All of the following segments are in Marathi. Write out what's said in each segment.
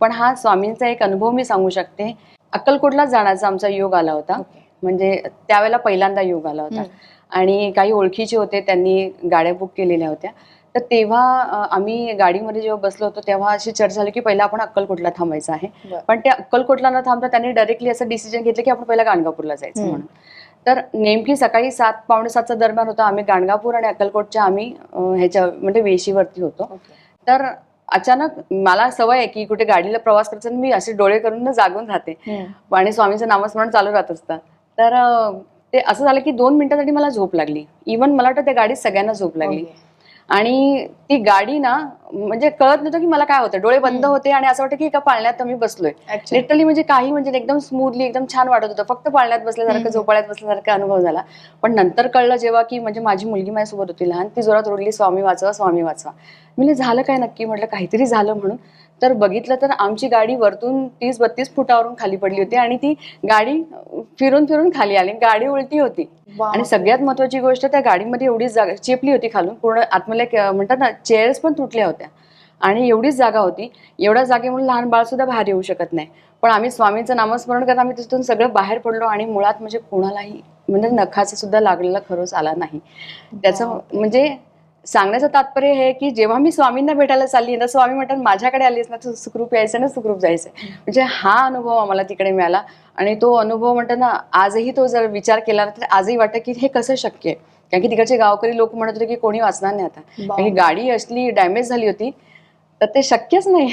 पण हा स्वामींचा एक अनुभव मी सांगू शकते. अक्कलकोटला जाण्याचा आमचा योग आला होता. म्हणजे त्यावेळेला पहिल्यांदा योग आला होता आणि काही ओळखीचे होते, त्यांनी गाड्या बुक केलेल्या होत्या. तर तेव्हा आम्ही गाडीमध्ये जेव्हा बसलो होतो तेव्हा अशी चर्चा झाली की पहिला आपण अक्कलकोटला थांबायचं आहे. पण ते अक्कलकोटला न थांबता त्यांनी डायरेक्टली असं डिसिजन घेतलं की आपण पहिला गाणगापूरला जायचं म्हणून. तर नेमकी सकाळी 7 पावणे 7चा दरम्यान होता. आम्ही गाणगापूर आणि अक्कलकोटच्या आम्ही ह्याच्या म्हणजे वेशीवरती होतो. तर अचानक मला सवय आहे की कुठे गाडीला प्रवास करताना मी असे डोळे करून जागून राहते आणि स्वामींचं नामस्मरण चालू राहत असतं. तर ते असं झालं की 2 मिनिटांसाठी मला झोप लागली. इव्हन मला वाटतं त्या गाडीत सगळ्यांना झोप लागली. आणि ती गाडी ना म्हणजे कळत नव्हतं की मला काय होतं. डोळे बंद होते आणि असं वाटतं की एका पाळण्यात मी बसलोय. लिटरली म्हणजे काही म्हणजे एकदम स्मूथली एकदम छान वाटत होतं. फक्त पाळण्यात बसल्यासारखं झोपाळ्यात बसल्यासारखा अनुभव झाला. पण नंतर कळलं जेव्हा की म्हणजे माझी मुलगी माझ्यासोबत होती लहान, ती जोरात ओरडली, स्वामी वाचवा, स्वामी वाचवा. मी झालं काय नक्की, म्हटलं काहीतरी झालं म्हणून. तर बघितलं तर आमची गाडी वरतून 30-32 फुटावरून खाली पडली होती आणि ती गाडी फिरून फिरून खाली आली. गाडी उलटी होती. आणि सगळ्यात महत्वाची गोष्ट, त्या गाडीमध्ये एवढीच जागा चेपली होती खालून पूर्ण आतमध्ये, म्हणतात ना चेअर्स पण तुटल्या होत्या आणि एवढीच जागा होती. एवढ्या जागेमुळे लहान बाळ सुद्धा बाहेर येऊ शकत नाही. पण आम्ही स्वामींचं नामस्मरण करत आम्ही तिथून सगळं बाहेर पडलो आणि मुळात म्हणजे कोणालाही म्हणजे नखाचं सुद्धा लागलेला खरंच आला नाही. त्याचं म्हणजे सांगण्याचं तात्पर्य हे की जेव्हा मी स्वामींना भेटायला चालली ना, स्वामी म्हणतात माझ्याकडे आलीस ना, तू सुखरूप यायचं ना, सुखरूप जायचं. म्हणजे हा अनुभव आम्हाला तिकडे मिळाला आणि तो अनुभव म्हणतात ना, आजही तो जर विचार केला तर आजही वाटतं की हे कसं शक्य आहे. कारण की तिकडचे गावकरी लोक म्हणत होते की कोणी वाचणार नाही आता, कारण की गाडी असली डॅमेज झाली होती तर ते शक्यच नाही.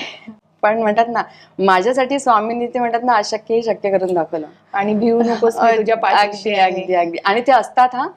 पण म्हणतात ना, माझ्यासाठी स्वामींनी ते म्हणतात ना, अशक्य हे शक्य करून दाखवलं. आणि भिवू नकोस, मी तुझ्या पाठीशी आहे. अगदी अगदी अगदी. आणि ते असतात हा.